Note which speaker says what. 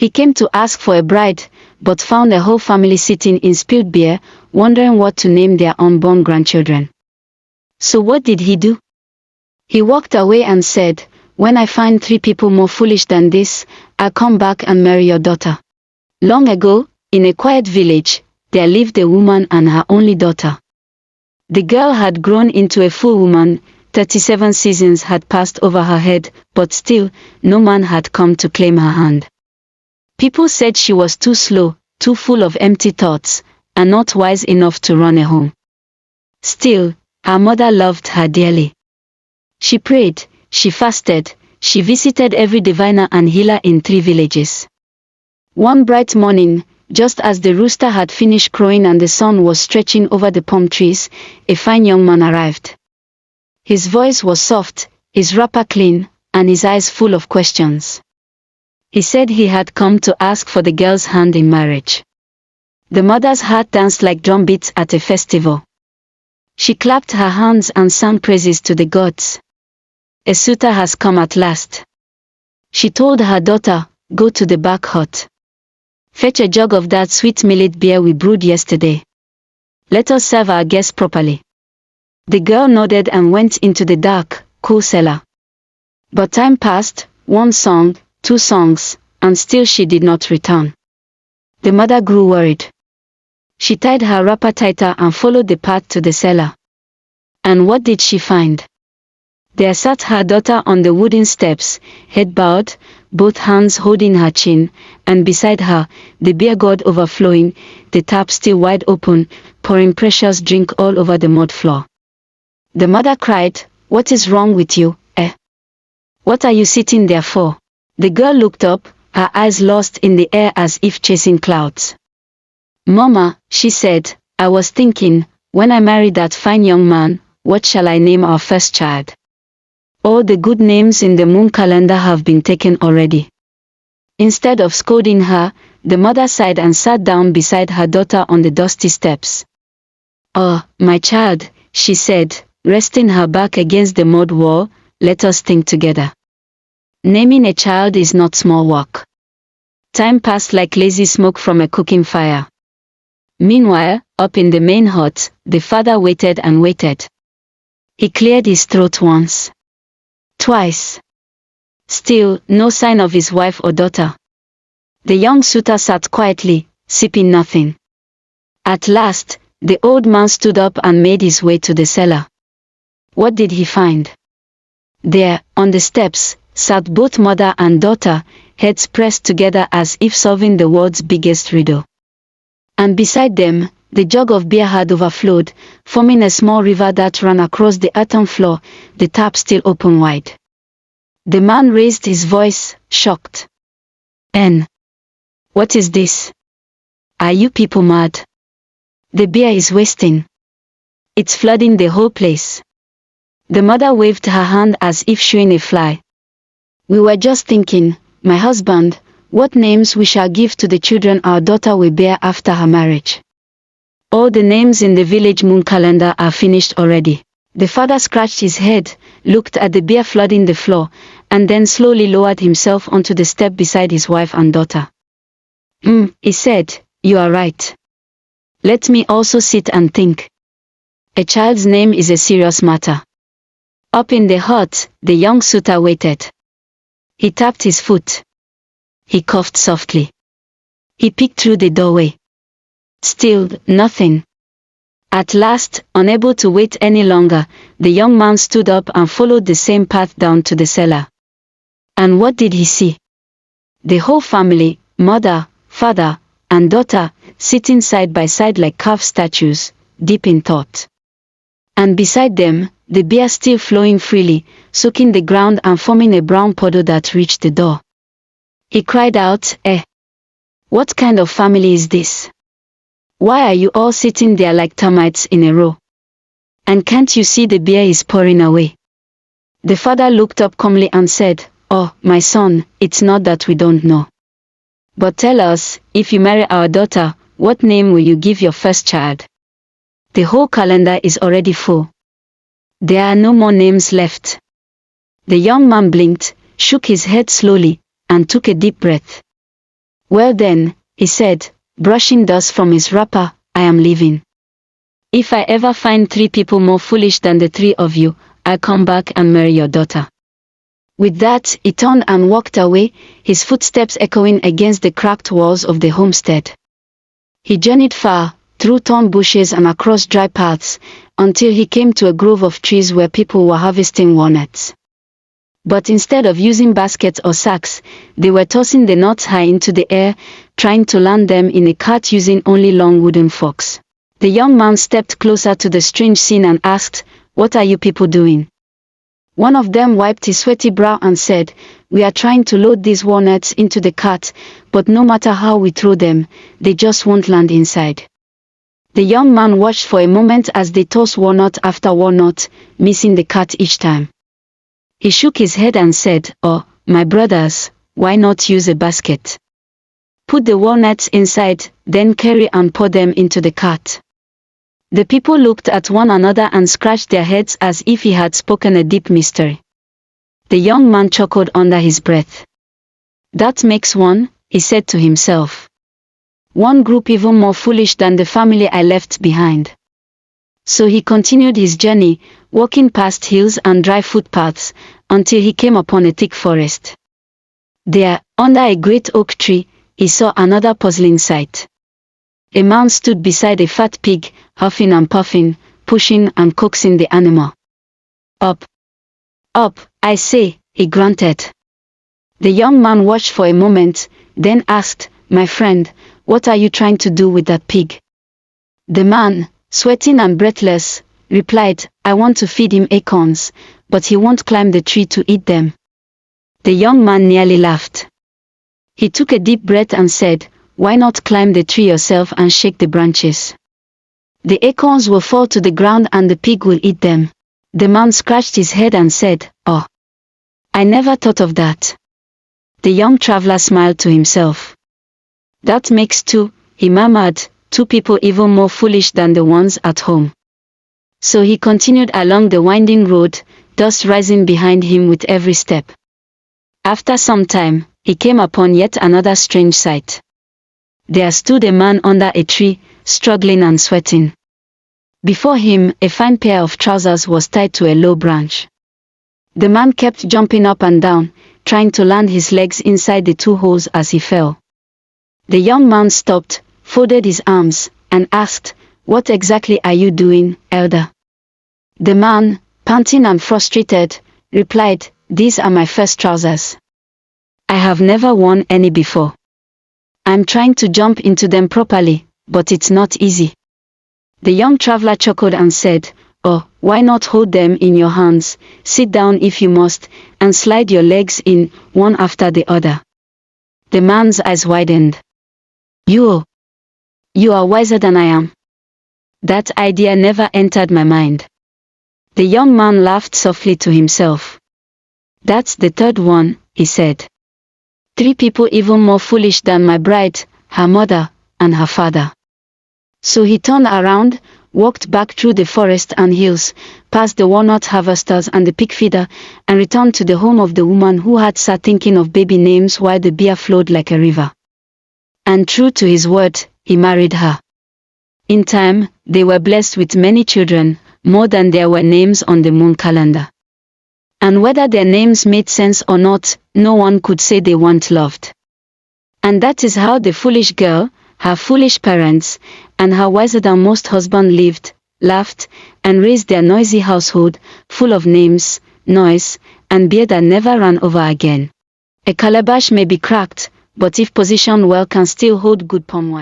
Speaker 1: He came to ask for a bride, but found the whole family sitting in spilled beer, wondering what to name their unborn grandchildren. So what did he do? He walked away and said, "When I find 3 people more foolish than this, I'll come back and marry your daughter." Long ago, in a quiet village, there lived a woman and her only daughter. The girl had grown into a full woman, 37 seasons had passed over her head, but still, no man had come to claim her hand. People said she was too slow, too full of empty thoughts, and not wise enough to run a home. Still, her mother loved her dearly. She prayed, she fasted, she visited every diviner and healer in 3 villages. One bright morning, just as the rooster had finished crowing and the sun was stretching over the palm trees, a fine young man arrived. His voice was soft, his wrapper clean, and his eyes full of questions. He said he had come to ask for the girl's hand in marriage. The mother's heart danced like drum beats at a festival. She clapped her hands and sang praises to the gods. A suitor has come at last. She told her daughter, "Go to the back hut. Fetch a jug of that sweet millet beer we brewed yesterday. Let us serve our guests properly." The girl nodded and went into the dark, cool cellar. But time passed, 1 song, 2 songs, and still she did not return. The mother grew worried. She tied her wrapper tighter and followed the path to the cellar. And what did she find? There sat her daughter on the wooden steps, head bowed, both hands holding her chin, and beside her, the beer gourd overflowing, the tap still wide open, pouring precious drink all over the mud floor. The mother cried, "What is wrong with you, eh? What are you sitting there for?" The girl looked up, her eyes lost in the air as if chasing clouds. "Mama," she said, "I was thinking, when I marry that fine young man, what shall I name our first child? All the good names in the moon calendar have been taken already." Instead of scolding her, the mother sighed and sat down beside her daughter on the dusty steps. "Oh, my child," she said, resting her back against the mud wall, "let us think together. Naming a child is not small work." Time passed like lazy smoke from a cooking fire. Meanwhile, up in the main hut, the father waited and waited. He cleared his throat once, twice. Still, no sign of his wife or daughter. The young suitor sat quietly, sipping nothing. At last, the old man stood up and made his way to the cellar. What did he find? There, on the steps, sat both mother and daughter, heads pressed together as if solving the world's biggest riddle. And beside them, the jug of beer had overflowed, forming a small river that ran across the earthen floor, the tap still open wide. The man raised his voice, shocked. What is this? Are you people mad? The beer is wasting. It's flooding the whole place." The mother waved her hand as if shooing a fly. "We were just thinking, my husband, what names we shall give to the children our daughter will bear after her marriage. All the names in the village moon calendar are finished already." The father scratched his head, looked at the beer flooding the floor, and then slowly lowered himself onto the step beside his wife and daughter. He said, "You are right. Let me also sit and think. A child's name is a serious matter." Up in the hut, the young suitor waited. He tapped his foot. He coughed softly. He peeked through the doorway. Still, nothing. At last, unable to wait any longer, the young man stood up and followed the same path down to the cellar. And what did he see? The whole family, mother, father, and daughter, sitting side by side like carved statues, deep in thought. And beside them, the beer still flowing freely, soaking the ground and forming a brown puddle that reached the door. He cried out, What kind of family is this? Why are you all sitting there like termites in a row? And can't you see the beer is pouring away?" The father looked up calmly and said, "Oh, my son, it's not that we don't know. But tell us, if you marry our daughter, what name will you give your first child? The whole calendar is already full. There are no more names left." The young man blinked, shook his head slowly, and took a deep breath. Well then, he said, brushing dust from his wrapper, I am leaving. If I ever find 3 people more foolish than the 3 of you, I'll come back and marry your daughter. With that, he turned and walked away, his footsteps echoing against the cracked walls of the homestead. He journeyed far, through thorn bushes and across dry paths, until he came to a grove of trees where people were harvesting walnuts. But instead of using baskets or sacks, they were tossing the nuts high into the air, trying to land them in a cart using only long wooden forks. The young man stepped closer to the strange scene and asked, "What are you people doing?" One of them wiped his sweaty brow and said, "We are trying to load these walnuts into the cart, but no matter how we throw them, they just won't land inside." The young man watched for a moment as they tossed walnut after walnut, missing the cart each time. He shook his head and said, "Oh, my brothers, why not use a basket? Put the walnuts inside, then carry and pour them into the cart." The people looked at one another and scratched their heads as if he had spoken a deep mystery. The young man chuckled under his breath. "That makes one," he said to himself. "One group even more foolish than the family I left behind." So he continued his journey, walking past hills and dry footpaths, until he came upon a thick forest. There, under a great oak tree, he saw another puzzling sight. A man stood beside a fat pig, huffing and puffing, pushing and coaxing the animal. "Up! Up, I say," he grunted. The young man watched for a moment, then asked, "My friend, what are you trying to do with that pig?" The man, sweating and breathless, replied, "I want to feed him acorns, but he won't climb the tree to eat them." The young man nearly laughed. He took a deep breath and said, "Why not climb the tree yourself and shake the branches? The acorns will fall to the ground and the pig will eat them." The man scratched his head and said, "Oh, I never thought of that." The young traveler smiled to himself. "That makes 2, he murmured, 2 people even more foolish than the ones at home." So he continued along the winding road, dust rising behind him with every step. After some time, he came upon yet another strange sight. There stood a man under a tree, struggling and sweating. Before him, a fine pair of trousers was tied to a low branch. The man kept jumping up and down, trying to land his legs inside the 2 holes as he fell. The young man stopped, folded his arms, and asked, "What exactly are you doing, elder?" The man, panting and frustrated, replied, "These are my first trousers. I have never worn any before. I'm trying to jump into them properly, but it's not easy." The young traveler chuckled and said, "Oh, why not hold them in your hands, sit down if you must, and slide your legs in, one after the other." The man's eyes widened. You are wiser than I am." That idea never entered my mind. The young man laughed softly to himself. "That's the 3rd one," he said. 3 people even more foolish than my bride, her mother, and her father." So he turned around, walked back through the forest and hills, past the walnut harvesters and the pig feeder, and returned to the home of the woman who had sat thinking of baby names while the beer flowed like a river. And true to his word, he married her. In time, they were blessed with many children, more than there were names on the moon calendar. And whether their names made sense or not, no one could say they weren't loved. And that is how the foolish girl, her foolish parents, and her wiser-than-most husband lived, laughed, and raised their noisy household, full of names, noise, and beer that never ran over again. A calabash may be cracked, but if positioned well can still hold good palm wine.